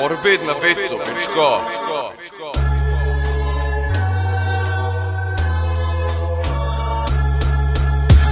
Morbid na bitu, pičko.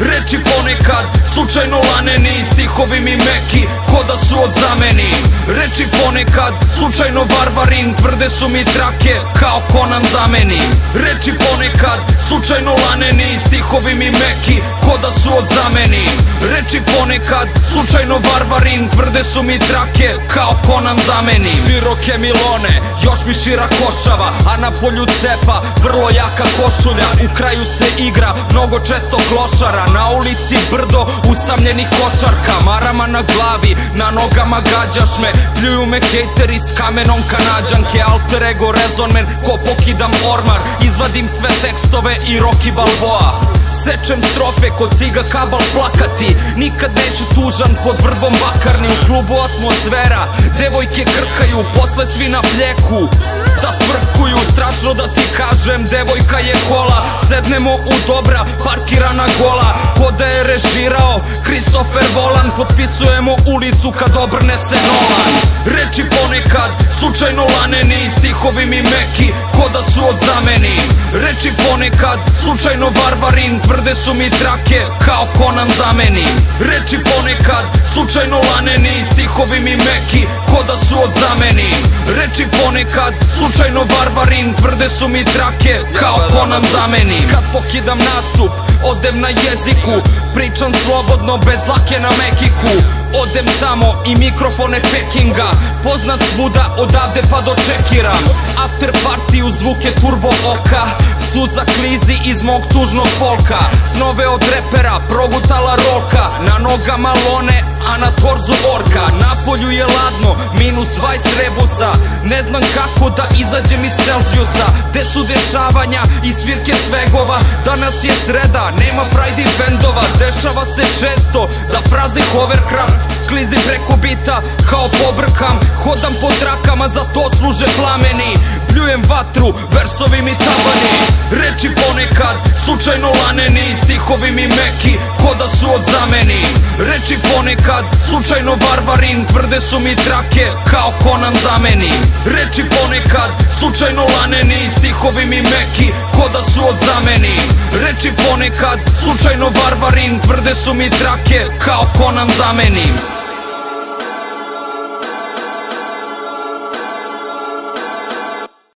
Reči ponekad slučajno laneni, stihovi mi meki ko da su od zameni. Reči ponekad slučajno varvarin, tvrde su mi trake kao Conan zameni. Reči ponekad slučajno laneni, stihovi mi meki ko da su od zameni. Reči ponekad slučajno varvarin, tvrde su mi trake kao Conan zameni. Široke milone, još mi šira košava, a na polju cepa vrlo jaka košulja. U kraju se igra mnogo često klošara, na ulici brdo usamljenih košarka. Marama na glavi, na nogama gađaš me, pljuju me hejteri s kamenom Kanađanke. Alter ego rezonmen, ko pokidam ormar, izvadim sve tekstove i Rocky Balboa. Sečem strofe kod ciga kabal plakati, nikad neću tužan pod vrbom bakarni. U klubu atmosfera, devojke krkaju, posle svi na pljeku da tvrkuju. Strašno da ti kažem, devojka je kola, sednemo u dobra, parkirana gola, ko da je režirao Christopher Nolan. Potpisujemo ulicu kad obrne se Nolan. Reči ponekad slučajno laneni, stihovi mi meki ko da su od zameni. Reči ponekad slučajno varvarin, tvrde su mi trake kao Conan zameni. Reči ponekad slučajno laneni, stihovi mi meki ko da su od zameni. Reči ponekad slučajno varvarin, tvrde su mi trake kao Conan zameni. Kad pokidam nastup, odem na jeziku, pričam slobodno bez dlake na mekiku. Odem tamo i mikrofone Pekinga, poznat svuda odavde pa dočekiram. After party uz zvuke turbo oka, suza klizi iz mog tužnog folka. Snove od repera progutala roka, na nogama lone, a na torzu orka. Napolju je ladno, minus 20 rebusa, ne znam kako da izađem iz Celsijusa. Gde su dešavanja i svirke svegova, danas je sreda, nema Friday bendova. Dešava se često da fraze hovercraft klizi preko bita kao pobrkam. Hodam po trakama, za to služe plameni, pljujem vatru, versovi mi tabani. Reči ponekad slučajno laneni, stihovi mi meki ko da su od zameni. Reči ponekad slučajno varvarin, tvrde su mi trake kao Conan zameni. Reči ponekad slučajno laneni, stihovi mi meki ko da su od zameni. Reči ponekad slučajno varvarin, tvrde su mi trake kao Conan zameni.